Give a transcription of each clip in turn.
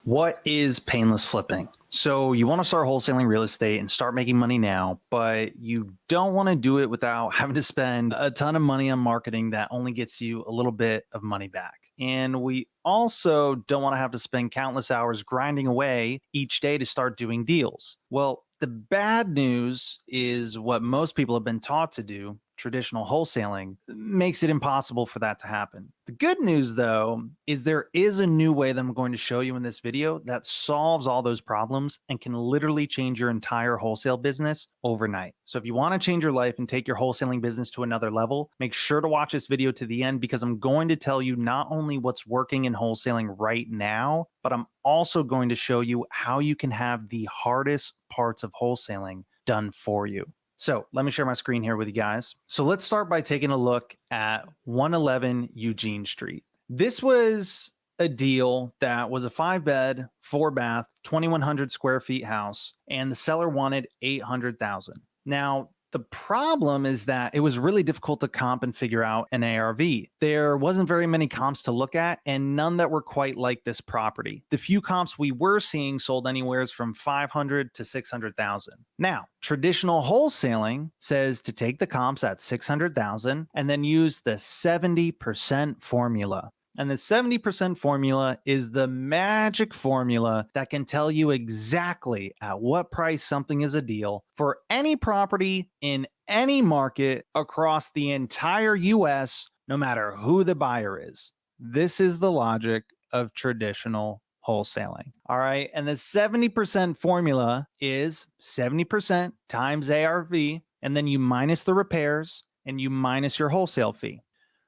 What is painless flipping? So you want to start wholesaling real estate and start making money now, but you don't want to do it without having to spend a ton of money on marketing that only gets you a little bit of money back. And we also don't want to have to spend countless hours grinding away each day to start doing deals. Well, the bad news is what most people have been taught to do, traditional wholesaling, makes it impossible for that to happen. The good news, though, is there is a new way that I'm going to show you in this video that solves all those problems and can literally change your entire wholesale business overnight. So if you want to change your life and take your wholesaling business to another level, make sure to watch this video to the end, because I'm going to tell you not only what's working in wholesaling right now, but I'm also going to show you how you can have the hardest parts of wholesaling done for you. So let me share my screen here with you guys. So let's start by taking a look at 111 Eugene Street. This was a deal that was a 5-bed, 4-bath, 2,100 square feet house, and the seller wanted $800,000. Now, the problem is that it was really difficult to comp and figure out an ARV. There wasn't very many comps to look at, and none that were quite like this property. The few comps we were seeing sold anywhere from $500,000 to $600,000. Now, traditional wholesaling says to take the comps at $600,000 and then use the 70% formula. And the 70% formula is the magic formula that can tell you exactly at what price something is a deal for any property in any market across the entire US, no matter who the buyer is. This is the logic of traditional wholesaling. All right. And the 70% formula is 70% times ARV, and then you minus the repairs and you minus your wholesale fee.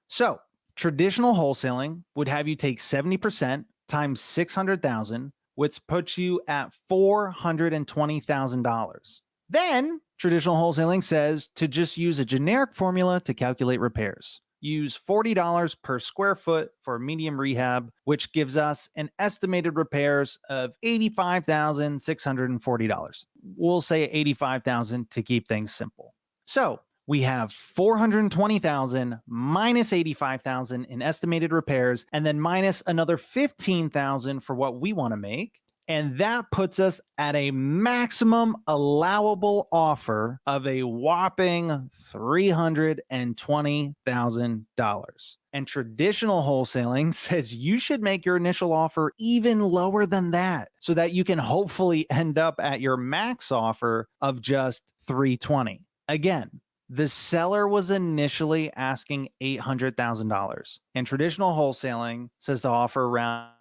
So traditional wholesaling would have you take 70% times 600,000, which puts you at $420,000. Then traditional wholesaling says to just use a generic formula to calculate repairs. Use $40 per square foot for medium rehab, which gives us an estimated repairs of $85,640. We'll say $85,000 to keep things simple. So we have $420,000 minus $85,000 in estimated repairs, and then minus another $15,000 for what we want to make. And that puts us at a maximum allowable offer of a whopping $320,000. And traditional wholesaling says you should make your initial offer even lower than that, so that you can hopefully end up at your max offer of just $320,000. Again, the seller was initially asking $800,000, and traditional wholesaling says to offer around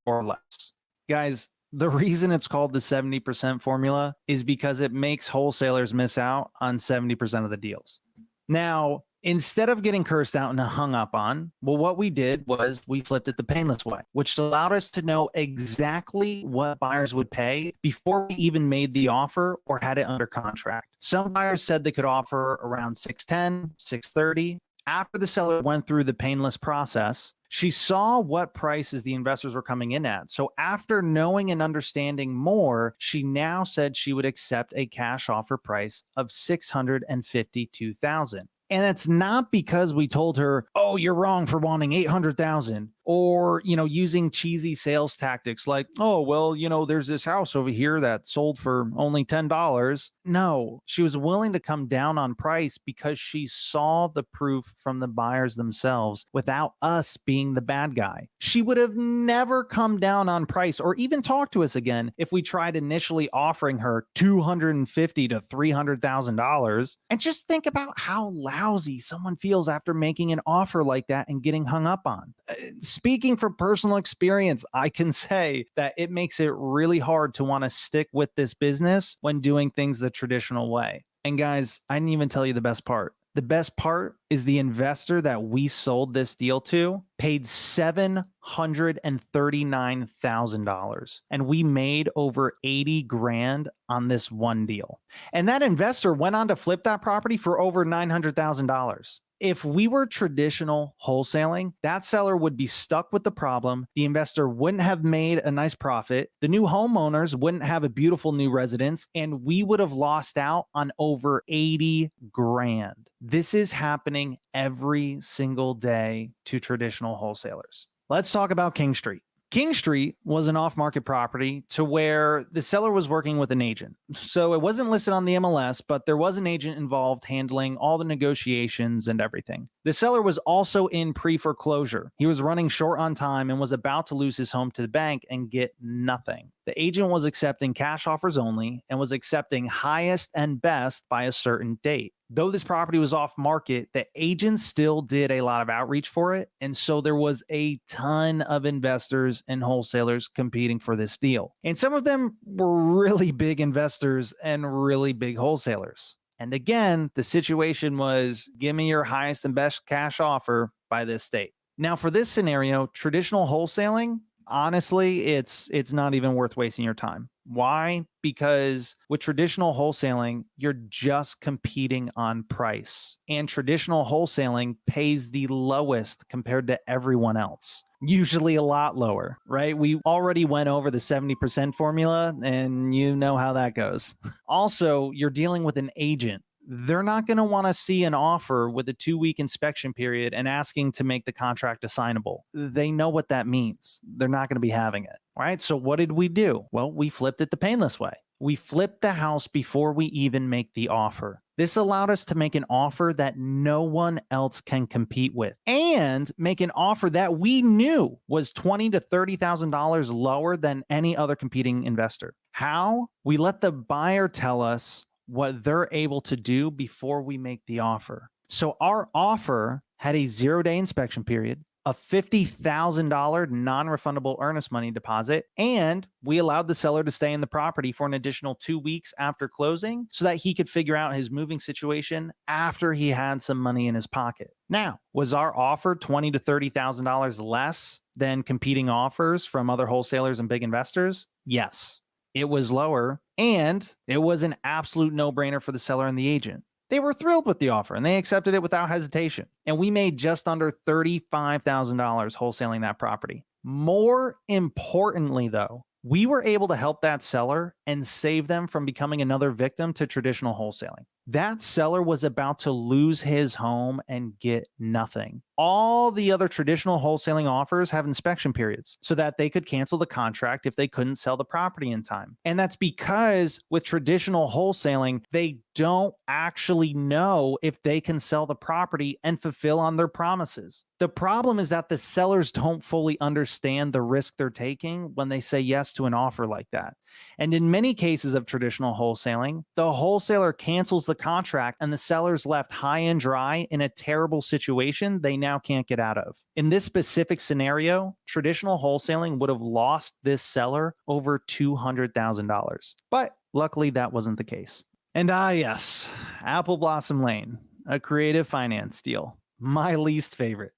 or less. Guys, the reason it's called the 70% formula is because it makes wholesalers miss out on 70% of the deals. Now, instead of getting cursed out and hung up on, well, what we did was we flipped it the painless way, which allowed us to know exactly what buyers would pay before we even made the offer or had it under contract. Some buyers said they could offer around $610,000, $630,000. After the seller went through the painless process, she saw what prices the investors were coming in at. So after knowing and understanding more, she now said she would accept a cash offer price of $652,000. And it's not because we told her, oh, you're wrong for wanting $800,000, or, using cheesy sales tactics like, oh, well, there's this house over here that sold for only $10. No, she was willing to come down on price because she saw the proof from the buyers themselves without us being the bad guy. She would have never come down on price or even talked to us again if we tried initially offering her $250,000 to $300,000. And just think about how lousy someone feels after making an offer like that and getting hung up on. Speaking from personal experience, I can say that it makes it really hard to want to stick with this business when doing things the traditional way. And guys, I didn't even tell you the best part. The best part is the investor that we sold this deal to paid $739,000, and we made over 80 grand on this one deal. And that investor went on to flip that property for over $900,000. If we were traditional wholesaling, that seller would be stuck with the problem. The investor wouldn't have made a nice profit. The new homeowners wouldn't have a beautiful new residence, and we would have lost out on over 80 grand. This is happening every single day to traditional wholesalers. Let's talk about King Street. King Street was an off-market property to where the seller was working with an agent. So it wasn't listed on the MLS, but there was an agent involved handling all the negotiations and everything. The seller was also in pre-foreclosure. He was running short on time and was about to lose his home to the bank and get nothing. The agent was accepting cash offers only and was accepting highest and best by a certain date. Though this property was off market, the agent still did a lot of outreach for it. And so there was a ton of investors and wholesalers competing for this deal. And some of them were really big investors and really big wholesalers. And again, the situation was give me your highest and best cash offer by this date. Now, for this scenario, traditional wholesaling, honestly, it's not even worth wasting your time. Why? Because with traditional wholesaling, you're just competing on price. And traditional wholesaling pays the lowest compared to everyone else. Usually a lot lower, right? We already went over the 70% formula, and you know how that goes. Also, you're dealing with an agent. They're not going to want to see an offer with a 2-week inspection period and asking to make the contract assignable. They know what that means. They're not going to be having it. All right. So what did we do? Well, we flipped it the painless way. We flipped the house before we even make the offer. This allowed us to make an offer that no one else can compete with and make an offer that we knew was $20,000 to $30,000 lower than any other competing investor. How? We let the buyer tell us what they're able to do before we make the offer. So our offer had a 0-day inspection period, a $50,000 non-refundable earnest money deposit, and we allowed the seller to stay in the property for an additional 2 weeks after closing so that he could figure out his moving situation after he had some money in his pocket. Now, was our offer $20,000 to $30,000 less than competing offers from other wholesalers and big investors? Yes. It was lower, and it was an absolute no-brainer for the seller and the agent. They were thrilled with the offer, and they accepted it without hesitation. And we made just under $35,000 wholesaling that property. More importantly, though, we were able to help that seller and save them from becoming another victim to traditional wholesaling. That seller was about to lose his home and get nothing. All the other traditional wholesaling offers have inspection periods so that they could cancel the contract if they couldn't sell the property in time. And that's because with traditional wholesaling, they don't actually know if they can sell the property and fulfill on their promises. The problem is that the sellers don't fully understand the risk they're taking when they say yes to an offer like that. And in many cases of traditional wholesaling, the wholesaler cancels the contract and the seller's left high and dry in a terrible situation they now can't get out of. In this specific scenario, traditional wholesaling would have lost this seller over $200,000. But luckily, that wasn't the case. And yes, Apple Blossom Lane, a creative finance deal. My least favorite.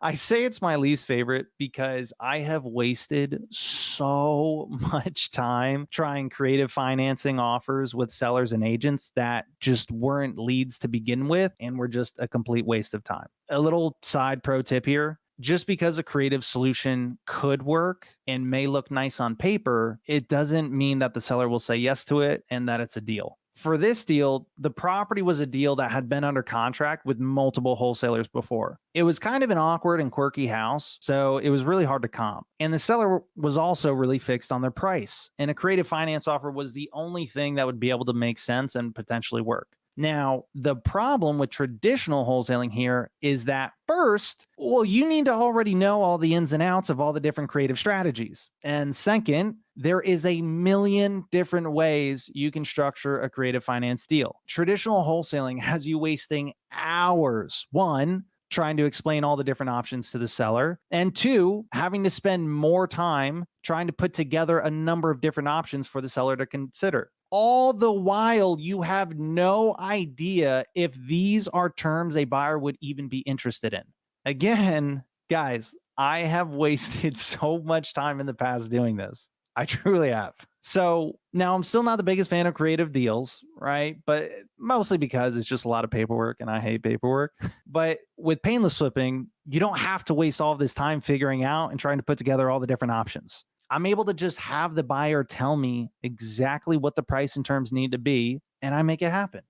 I say it's my least favorite because I have wasted so much time trying creative financing offers with sellers and agents that just weren't leads to begin with and were just a complete waste of time. A little side pro tip here. Just because a creative solution could work and may look nice on paper, it doesn't mean that the seller will say yes to it and that it's a deal. For this deal, the property was a deal that had been under contract with multiple wholesalers before. It was kind of an awkward and quirky house, so it was really hard to comp. And the seller was also really fixed on their price. And a creative finance offer was the only thing that would be able to make sense and potentially work. Now, the problem with traditional wholesaling here is that first, well, you need to already know all the ins and outs of all the different creative strategies. And second, there is a million different ways you can structure a creative finance deal. Traditional wholesaling has you wasting hours, one, trying to explain all the different options to the seller, and two, having to spend more time trying to put together a number of different options for the seller to consider. All the while, you have no idea if these are terms a buyer would even be interested in. Again, guys, I have wasted so much time in the past doing this. I truly have. So now I'm still not the biggest fan of creative deals, right? But mostly because it's just a lot of paperwork and I hate paperwork. But with Payneless Flipping, you don't have to waste all of this time figuring out and trying to put together all the different options. I'm able to just have the buyer tell me exactly what the price and terms need to be, and I make it happen.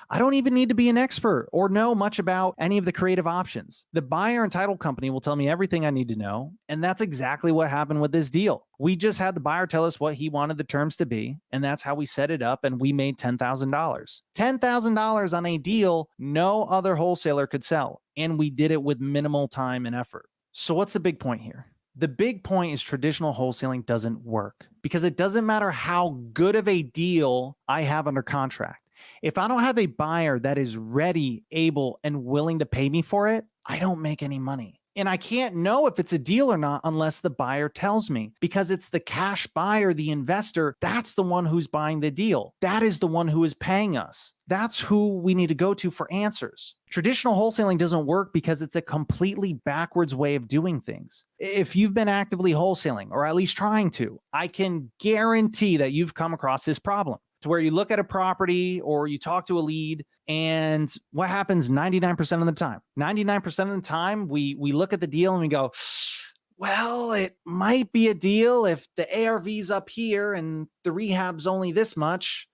I don't even need to be an expert or know much about any of the creative options. The buyer and title company will tell me everything I need to know. And that's exactly what happened with this deal. We just had the buyer tell us what he wanted the terms to be. And that's how we set it up. And we made $10,000. $10,000 on a deal no other wholesaler could sell. And we did it with minimal time and effort. So what's the big point here? The big point is traditional wholesaling doesn't work because it doesn't matter how good of a deal I have under contract. If I don't have a buyer that is ready, able, and willing to pay me for it, I don't make any money. And I can't know if it's a deal or not unless the buyer tells me, because it's the cash buyer, the investor, that's the one who's buying the deal. That is the one who is paying us. That's who we need to go to for answers. Traditional wholesaling doesn't work because it's a completely backwards way of doing things. If you've been actively wholesaling, or at least trying to, I can guarantee that you've come across this problem. To where you look at a property or you talk to a lead, and what happens 99% of the time? 99% of the time, we look at the deal and we go, well, it might be a deal if the ARV's up here and the rehab's only this much,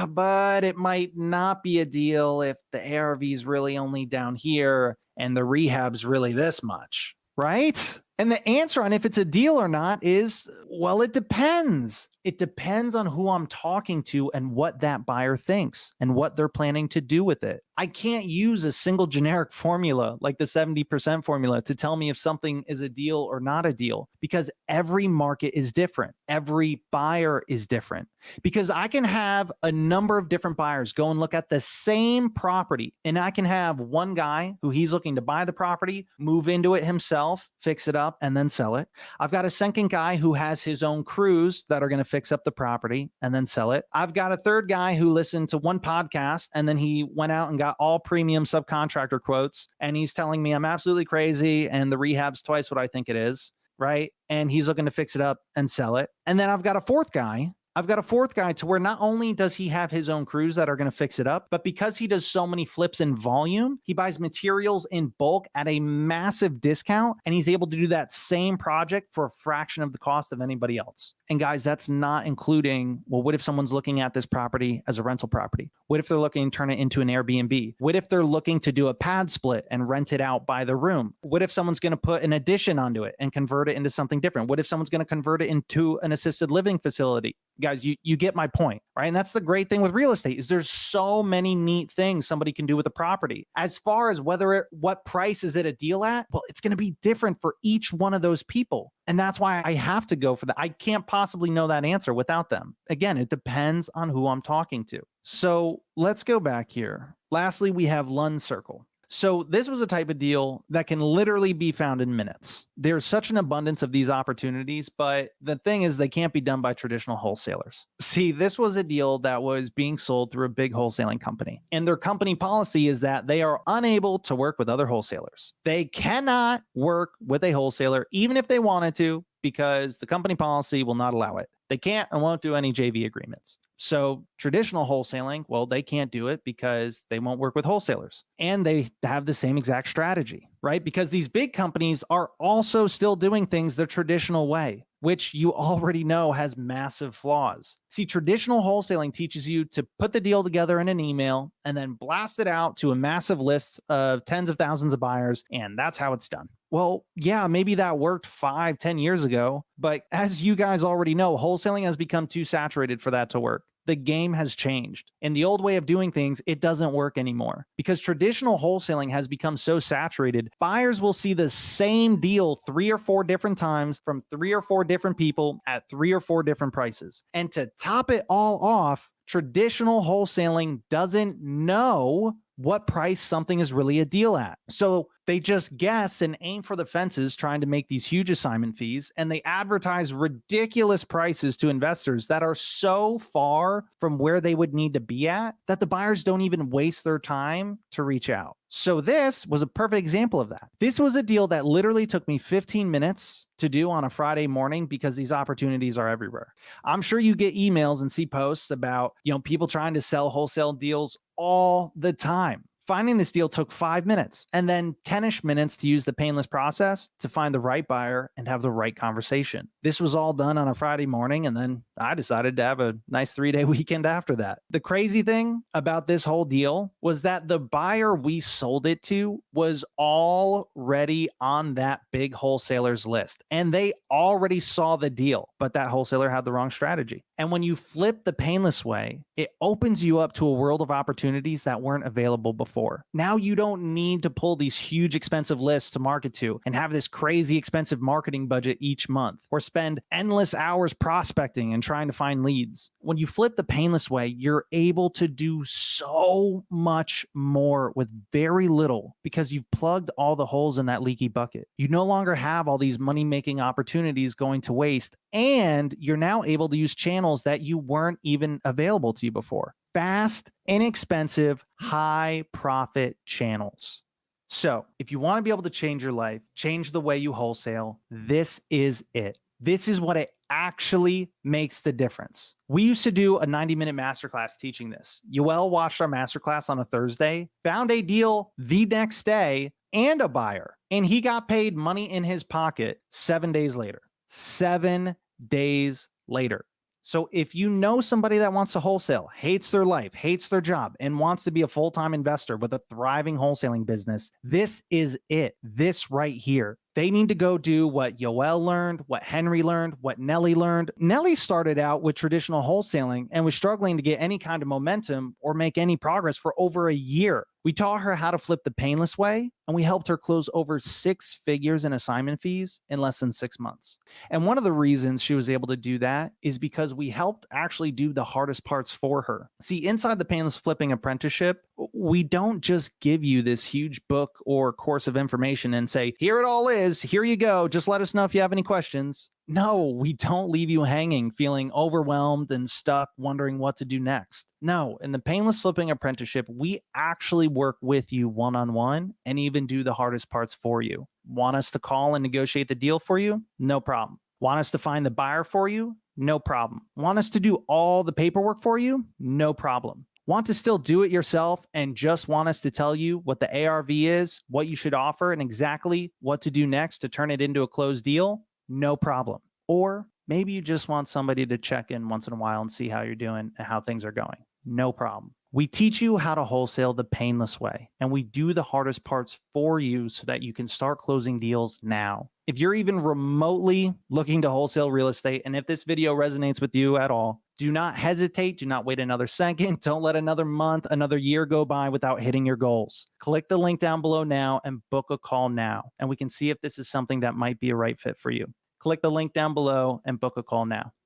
but it might not be a deal if the ARV's really only down here and the rehab's really this much, right? And the answer on if it's a deal or not is, well, it depends. It depends on who I'm talking to and what that buyer thinks and what they're planning to do with it. I can't use a single generic formula like the 70% formula to tell me if something is a deal or not a deal, because every market is different. Every buyer is different. Because I can have a number of different buyers go and look at the same property, and I can have one guy who he's looking to buy the property, move into it himself, fix it up, and then sell it. I've got a second guy who has his own crews that are going to fix up the property and then sell it. I've got a third guy who listened to one podcast and then he went out and got all premium subcontractor quotes, and he's telling me I'm absolutely crazy and the rehab's twice what I think it is, right? And he's looking to fix it up and sell it. And then I've got a fourth guy to where not only does he have his own crews that are going to fix it up, but because he does so many flips in volume, he buys materials in bulk at a massive discount, and he's able to do that same project for a fraction of the cost of anybody else. And guys, that's not including, well, what if someone's looking at this property as a rental property? What if they're looking to turn it into an Airbnb? What if they're looking to do a pad split and rent it out by the room? What if someone's going to put an addition onto it and convert it into something different? What if someone's going to convert it into an assisted living facility? Guys, you get my point, right? And that's the great thing with real estate is there's so many neat things somebody can do with a property. As far as what price is it a deal at? Well, it's going to be different for each one of those people. And that's why I have to go for that. I can't possibly know that answer without them. Again, it depends on who I'm talking to. So let's go back here. Lastly, we have Lun Circle. So this was a type of deal that can literally be found in minutes. There's such an abundance of these opportunities, but the thing is they can't be done by traditional wholesalers. See, this was a deal that was being sold through a big wholesaling company. And their company policy is that they are unable to work with other wholesalers. They cannot work with a wholesaler, even if they wanted to, because the company policy will not allow it. They can't and won't do any JV agreements. So traditional wholesaling, well, they can't do it because they won't work with wholesalers. And they have the same exact strategy, right? Because these big companies are also still doing things the traditional way, which you already know has massive flaws. See, traditional wholesaling teaches you to put the deal together in an email and then blast it out to a massive list of tens of thousands of buyers, and that's how it's done. Well, yeah, maybe that worked 5-10 years ago, but as you guys already know, wholesaling has become too saturated for that to work. The game has changed. In the old way of doing things, it doesn't work anymore because traditional wholesaling has become so saturated. Buyers will see the same deal 3 or 4 different times from 3 or 4 different people at 3 or 4 different prices. And to top it all off, traditional wholesaling doesn't know what price something is really a deal at. So they just guess and aim for the fences trying to make these huge assignment fees, and they advertise ridiculous prices to investors that are so far from where they would need to be at that the buyers don't even waste their time to reach out. So this was a perfect example of that. This was a deal that literally took me 15 minutes to do on a Friday morning because these opportunities are everywhere. I'm sure you get emails and see posts about, people trying to sell wholesale deals all the time. Finding this deal took 5 minutes and then 10-ish minutes to use the painless process to find the right buyer and have the right conversation. This was all done on a Friday morning, and then I decided to have a nice 3-day weekend after that. The crazy thing about this whole deal was that the buyer we sold it to was already on that big wholesaler's list, and they already saw the deal, but that wholesaler had the wrong strategy. And when you flip the painless way, it opens you up to a world of opportunities that weren't available before. Now you don't need to pull these huge expensive lists to market to and have this crazy expensive marketing budget each month or spend endless hours prospecting and trying to find leads. When you flip the painless way, you're able to do so much more with very little because you've plugged all the holes in that leaky bucket. You no longer have all these money-making opportunities going to waste, and you're now able to use channels that you weren't even available to you before. Fast, inexpensive, high profit channels. So if you want to be able to change your life, change the way you wholesale, this is it. This is what it actually makes the difference. We used to do a 90-minute masterclass teaching this. Yoel watched our masterclass on a Thursday, found a deal the next day and a buyer, and he got paid money in his pocket 7 days later. 7 days later. So if you know somebody that wants to wholesale, hates their life, hates their job, and wants to be a full-time investor with a thriving wholesaling business, this is it. This right here. They need to go do what Yoel learned, what Henry learned, what Nelly learned. Nelly started out with traditional wholesaling and was struggling to get any kind of momentum or make any progress for over a year. We taught her how to flip the painless way, and we helped her close over 6 figures in assignment fees in less than 6 months. And one of the reasons she was able to do that is because we helped actually do the hardest parts for her. See, inside the Painless Flipping apprenticeship, we don't just give you this huge book or course of information and say, here it all is, here you go, just let us know if you have any questions. No, we don't leave you hanging, feeling overwhelmed and stuck, wondering what to do next. No, in the Painless Flipping apprenticeship, we actually work with you one-on-one and even do the hardest parts for you. Want us to call and negotiate the deal for you? No problem. Want us to find the buyer for you? No problem. Want us to do all the paperwork for you? No problem. Want to still do it yourself and just want us to tell you what the ARV is, what you should offer, and exactly what to do next to turn it into a closed deal? No problem. Or maybe you just want somebody to check in once in a while and see how you're doing and how things are going. No problem. We teach you how to wholesale the painless way, and we do the hardest parts for you so that you can start closing deals now. If you're even remotely looking to wholesale real estate, and if this video resonates with you at all, do not hesitate. Do not wait another second. Don't let another month, another year go by without hitting your goals. Click the link down below now and book a call now, and we can see if this is something that might be a right fit for you. Click the link down below and book a call now.